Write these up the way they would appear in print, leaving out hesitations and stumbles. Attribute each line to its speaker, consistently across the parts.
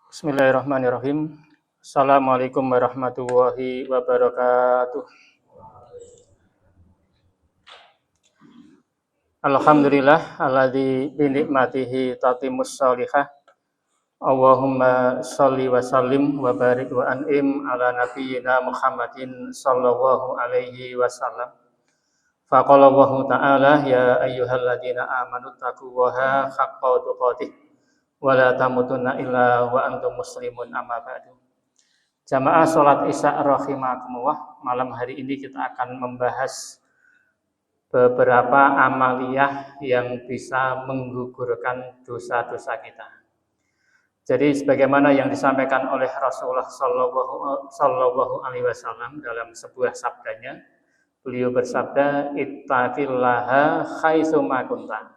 Speaker 1: Bismillahirrahmanirrahim. Assalamualaikum warahmatullahi wabarakatuh. Alhamdulillah alladzi bi ni'matihi tatimmus shalihah. Allahumma shalli wa sallim wa barik wa an'im ala nabiyyina Muhammadin sallallahu alaihi wasallam. Faqala Allah ta'ala ya ayyuhalladzina amanu taqullaha haqqa tuqatih wa la tamutunna illa wa antum muslimun amma ba'du. Jamaah sholat isya rahimakumullah, malam hari ini kita akan membahas beberapa amaliyah yang bisa menggugurkan dosa-dosa kita. Jadi sebagaimana yang disampaikan oleh Rasulullah Sallallahu Alaihi Wasallam dalam sebuah sabdanya, beliau bersabda, ittaqillaha haitsu ma kunta.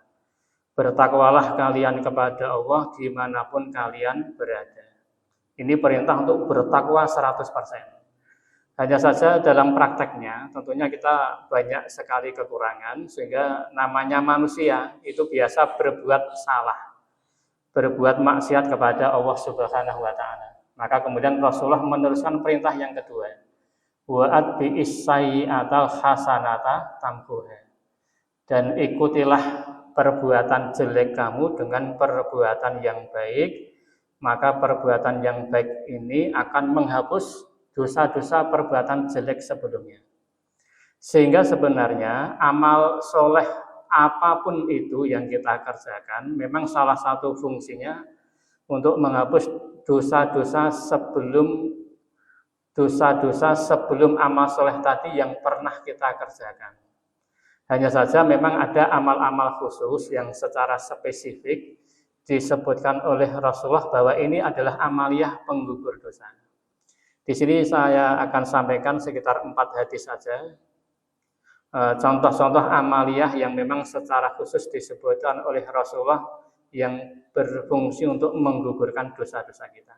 Speaker 1: Bertakwalah kalian kepada Allah dimanapun kalian berada. Ini perintah untuk bertakwa 100%. Hanya saja dalam prakteknya tentunya kita banyak sekali kekurangan, sehingga namanya manusia itu biasa berbuat salah, berbuat maksiat kepada Allah Subhanahu wa taala. Maka kemudian Rasulullah meneruskan perintah yang kedua, wa'at bi'is sayyi'atal hasanata tamkuha. Dan ikutilah perbuatan jelek kamu dengan perbuatan yang baik, maka perbuatan yang baik ini akan menghapus dosa-dosa perbuatan jelek sebelumnya. Sehingga sebenarnya amal soleh apapun itu yang kita kerjakan, memang salah satu fungsinya untuk menghapus dosa-dosa sebelum amal soleh tadi yang pernah kita kerjakan. Hanya saja memang ada amal-amal khusus yang secara spesifik disebutkan oleh Rasulullah bahwa ini adalah amaliyah penggugur dosa. Di sini saya akan sampaikan sekitar 4 hadis saja. Contoh-contoh amaliyah yang memang secara khusus disebutkan oleh Rasulullah yang berfungsi untuk menggugurkan dosa-dosa kita.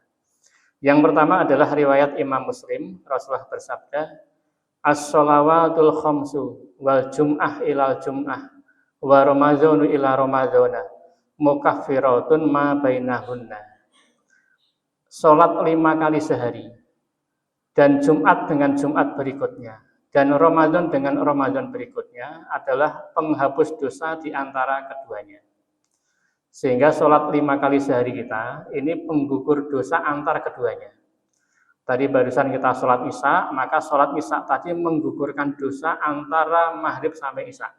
Speaker 1: Yang pertama adalah riwayat Imam Muslim. Rasulullah bersabda, as-shalawatul khamsu wal jum'ah ilal jum'ah wa ramadhanu ila ramadhana mukaffiratun ma bainahunna. Salat 5 kali sehari dan Jumat dengan Jumat berikutnya dan Ramadan dengan Ramadan berikutnya adalah penghapus dosa di antara keduanya. Sehingga salat 5 kali sehari kita ini penggugur dosa antar keduanya. Tadi barusan kita sholat isya, maka sholat isya tadi menggugurkan dosa antara maghrib sampai isya.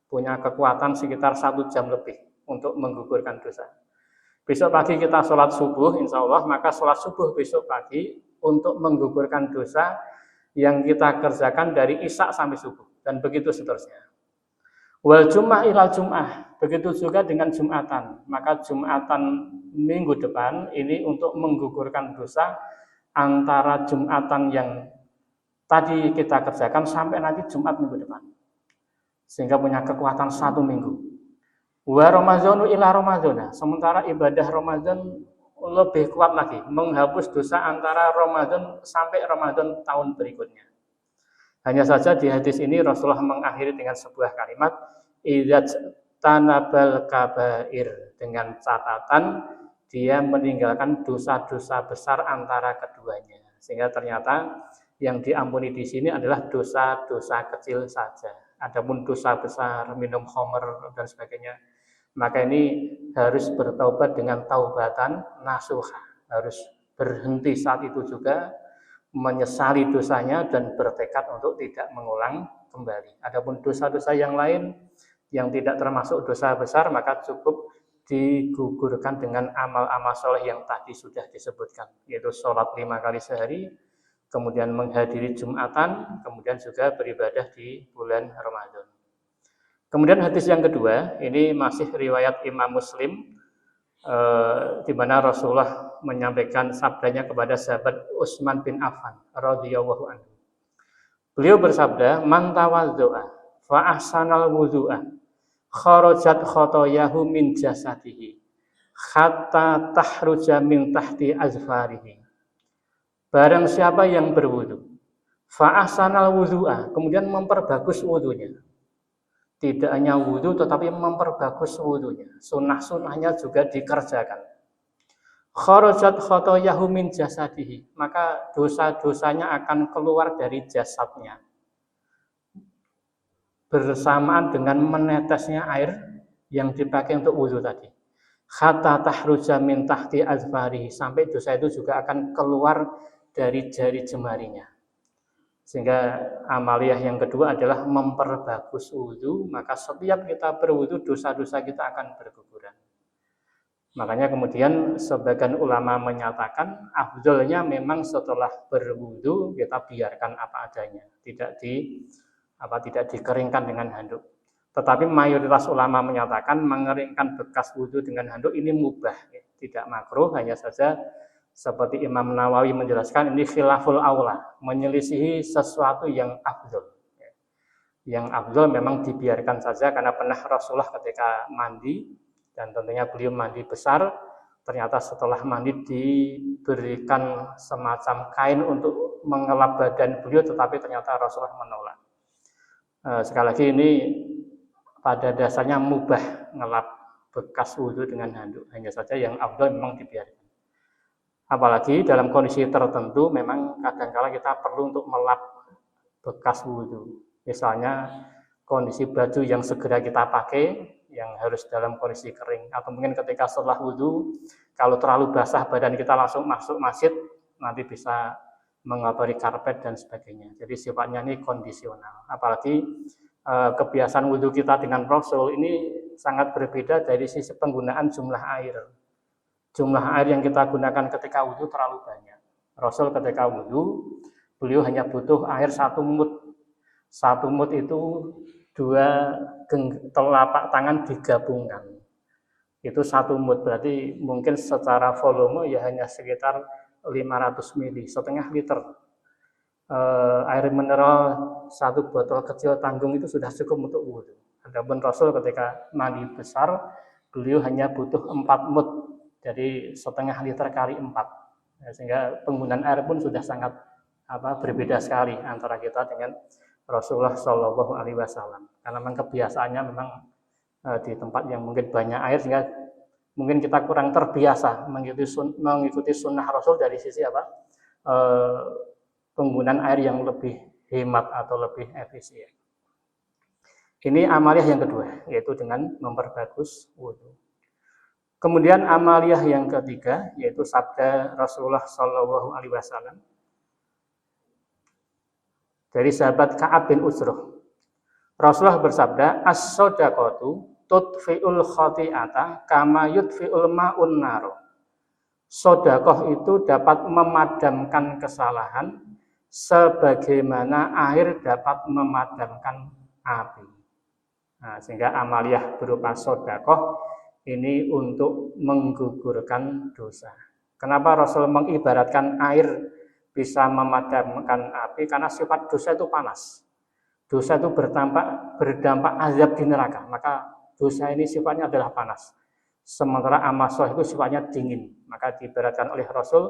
Speaker 1: Punya kekuatan sekitar 1 jam lebih untuk menggugurkan dosa. Besok pagi kita sholat subuh, insya Allah, maka sholat subuh besok pagi untuk menggugurkan dosa yang kita kerjakan dari isya sampai subuh. Dan begitu seterusnya. Wal jum'ah ilal jum'ah, begitu juga dengan Jumatan. Maka Jumatan minggu depan ini untuk menggugurkan dosa antara Jumatan yang tadi kita kerjakan sampai nanti Jumat minggu depan, sehingga punya kekuatan 1 minggu. Wa Ramadhanu ila Ramadhana, sementara ibadah Ramadan lebih kuat lagi, menghapus dosa antara Ramadan sampai Ramadan tahun berikutnya. Hanya saja di hadis ini Rasulullah mengakhiri dengan sebuah kalimat, idzat tanabal kabair, dengan catatan dia meninggalkan dosa-dosa besar antara keduanya. Sehingga ternyata yang diampuni di sini adalah dosa-dosa kecil saja. Adapun dosa besar, minum khamr dan sebagainya, maka ini harus bertaubat dengan taubatan nasuha. Harus berhenti saat itu juga, menyesali dosanya dan bertekad untuk tidak mengulang kembali. Adapun dosa-dosa yang lain yang tidak termasuk dosa besar, maka cukup digugurkan dengan amal-amal soleh yang tadi sudah disebutkan, yaitu sholat 5 kali sehari, kemudian menghadiri Jumatan, kemudian juga beribadah di bulan Ramadan. Kemudian hadis yang kedua, ini masih riwayat Imam Muslim, di mana Rasulullah menyampaikan sabdanya kepada sahabat Utsman bin Affan radhiyallahu anhu. Beliau bersabda, man tawaddu'a fa ahsanal wudu'a kharajat khotoyahu min jasadihi hatta tahruja min tahti azfarihi. Barang siapa yang berwudu, fa ahsanal wudu'a, kemudian memperbagus wudunya. Tidak hanya wudu tetapi memperbagus wudunya. Sunnah-sunnahnya juga dikerjakan. kharajat khotoyahu min jasadihi, maka dosa-dosanya akan keluar dari jasadnya bersamaan dengan menetesnya air yang dipakai untuk wudhu tadi. Hatta tahruja min tahti azfarihi, sampai dosa itu juga akan keluar dari jari jemarinya. Sehingga amaliyah yang kedua adalah memperbagus wudhu, maka setiap kita berwudhu dosa-dosa kita akan berguguran. Makanya kemudian sebagian ulama menyatakan afdolnya memang setelah berwudu kita biarkan apa adanya, tidak dikeringkan dengan handuk. Tetapi mayoritas ulama menyatakan mengeringkan bekas wudu dengan handuk ini mubah, tidak makruh, hanya saja seperti Imam Nawawi menjelaskan ini khilaful aula, menyelisihi sesuatu yang afdol. Yang afdol memang dibiarkan saja karena pernah Rasulullah ketika mandi, dan tentunya beliau mandi besar, ternyata setelah mandi diberikan semacam kain untuk mengelap badan beliau, tetapi ternyata Rasulullah menolak. Sekali lagi ini pada dasarnya mubah ngelap bekas wudhu dengan handuk, hanya saja yang afdal memang dibiarkan. Apalagi dalam kondisi tertentu memang kadang-kala kita perlu untuk melap bekas wudhu. Misalnya kondisi baju yang segera kita pakai yang harus dalam kondisi kering, atau mungkin ketika setelah wudhu kalau terlalu basah badan kita langsung masuk masjid nanti bisa mengabari karpet dan sebagainya. Jadi sifatnya ini kondisional. Apalagi kebiasaan wudhu kita dengan Rasul ini sangat berbeda dari sisi penggunaan jumlah air. Jumlah air yang kita gunakan ketika wudhu terlalu banyak. Rasul ketika wudhu beliau hanya butuh air 1 mut. 1 mut itu 2 telapak tangan digabungkan. Itu 1 mut, berarti mungkin secara volume ya hanya sekitar 500 ml, setengah liter. Air mineral 1 botol kecil tanggung itu sudah cukup untuk wudhu. Adapun Rasul ketika mandi besar, beliau hanya butuh 4 mut, jadi setengah liter kali 4. Sehingga penggunaan air pun sudah sangat berbeda sekali antara kita dengan Rasulullah Shallallahu Alaihi Wasallam. Karena memang kebiasaannya memang di tempat yang mungkin banyak air, sehingga mungkin kita kurang terbiasa mengikuti sunnah Rasul dari sisi penggunaan air yang lebih hemat atau lebih efisien. Ini amaliyah yang kedua, yaitu dengan memperbagus wudhu. Kemudian amaliyah yang ketiga, yaitu sabda Rasulullah Shallallahu Alaihi Wasallam dari sahabat Ka'ab bin Ujrah. Rasulullah bersabda, as-shadaqatu tudfi'ul khati'ata kama yudfi'ul ma'un naro. Sedekah itu dapat memadamkan kesalahan sebagaimana air dapat memadamkan api. Nah, sehingga amaliyah berupa sedekah ini untuk menggugurkan dosa. Kenapa Rasul mengibaratkan air bisa memadamkan api? Karena sifat dosa itu panas. Dosa itu berdampak azab di neraka. Maka dosa ini sifatnya adalah panas. Sementara amal soleh itu sifatnya dingin. Maka diibaratkan oleh Rasul,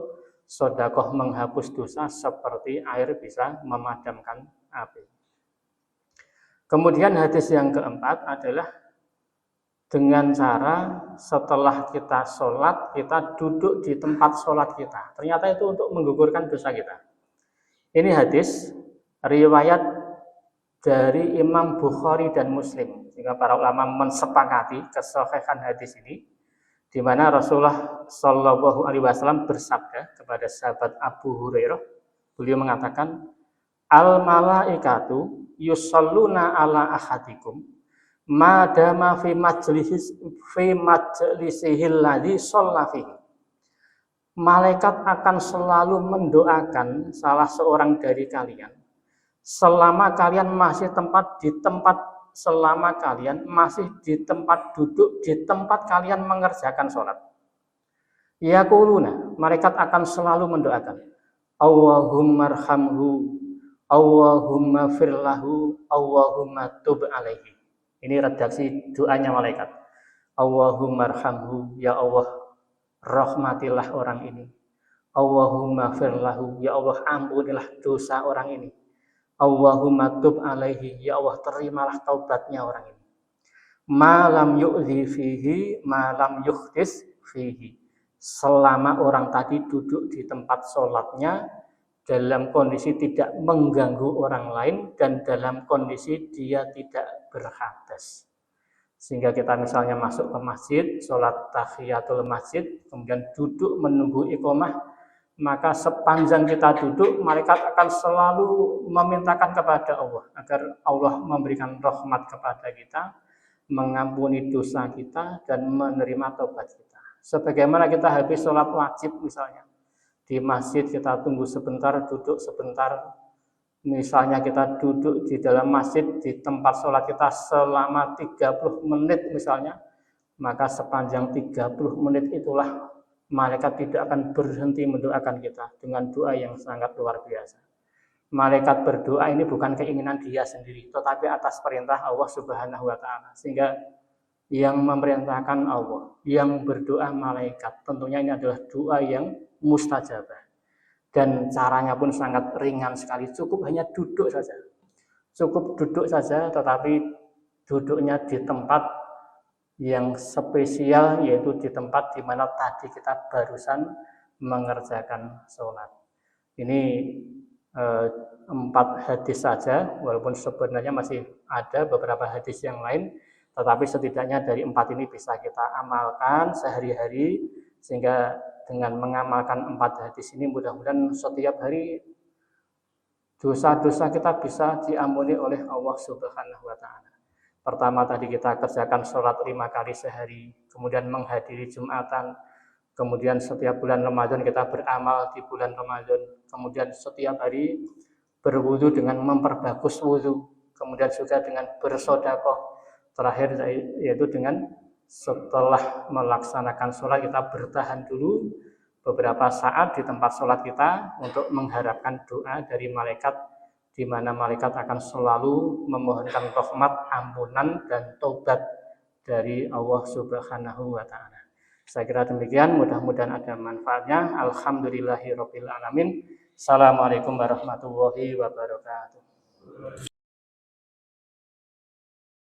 Speaker 1: sedekah menghapus dosa seperti air bisa memadamkan api. Kemudian hadis yang keempat adalah dengan cara setelah kita sholat, kita duduk di tempat sholat kita. Ternyata itu untuk menggugurkan dosa kita. Ini hadis riwayat dari Imam Bukhari dan Muslim. Sehingga para ulama mensepakati kesahihan hadis ini, di mana Rasulullah Shallallahu Alaihi Wasallam bersabda kepada sahabat Abu Hurairah, beliau mengatakan, al malaikatu yusalluna ala ahadikum madama fi majlisihil ladzi shalla fihi. Malaikat akan selalu mendoakan salah seorang dari kalian selama kalian masih tempat duduk di tempat kalian mengerjakan sholat. Yaquluna, malaikat akan selalu mendoakan, Allahumma arhamhu, Allahumma firlahu, Allahumma tub alaihi. Ini redaksi doanya malaikat. Allahumma arhamhu, ya Allah rahmatilah orang ini. Allahumma firlahu, ya Allah ampunilah dosa orang ini. Allahumma tub alaihi, ya Allah terimalah taubatnya orang ini. Ma lam yu'zi fihi, ma lam yuhdis fihi. selama orang tadi duduk di tempat sholatnya dalam kondisi tidak mengganggu orang lain dan dalam kondisi dia tidak berhadas. Sehingga kita misalnya masuk ke masjid, sholat tahiyatul masjid, kemudian duduk menunggu iqomah, maka sepanjang kita duduk, malaikat akan selalu memintakan kepada Allah agar Allah memberikan rahmat kepada kita, mengampuni dosa kita, dan menerima taubat kita. Sebagaimana kita habis sholat wajib misalnya, di masjid kita tunggu sebentar, duduk sebentar, misalnya kita duduk di dalam masjid di tempat sholat kita selama 30 menit misalnya, maka sepanjang 30 menit itulah malaikat tidak akan berhenti mendoakan kita dengan doa yang sangat luar biasa. Malaikat berdoa ini bukan keinginan dia sendiri, tetapi atas perintah Allah Subhanahu wa Ta'ala. Sehingga yang memerintahkan Allah, yang berdoa malaikat, tentunya ini adalah doa yang mustajabah. Dan caranya pun sangat ringan sekali, cukup hanya duduk saja. Cukup duduk saja, tetapi duduknya di tempat yang spesial, yaitu di tempat di mana tadi kita barusan mengerjakan sholat. Ini 4 hadis saja, walaupun sebenarnya masih ada beberapa hadis yang lain, tetapi setidaknya dari 4 ini bisa kita amalkan sehari-hari, sehingga dengan mengamalkan 4 hadis ini mudah-mudahan setiap hari dosa-dosa kita bisa diampuni oleh Allah Subhanahu wa Ta'ala. Pertama tadi kita kerjakan sholat 5 kali sehari, kemudian menghadiri Jumatan, kemudian setiap bulan Ramadan kita beramal di bulan Ramadan, kemudian setiap hari berwudu dengan memperbagus wudu, kemudian juga dengan bersedekah, terakhir yaitu dengan setelah melaksanakan sholat kita bertahan dulu beberapa saat di tempat sholat kita untuk mengharapkan doa dari malaikat, di mana malaikat akan selalu memohonkan rahmat, ampunan, dan taubat dari Allah Subhanahu wa Ta'ala. Saya kira demikian, mudah-mudahan ada manfaatnya. Alhamdulillahirabbil alamin. Assalamualaikum warahmatullahi wabarakatuh.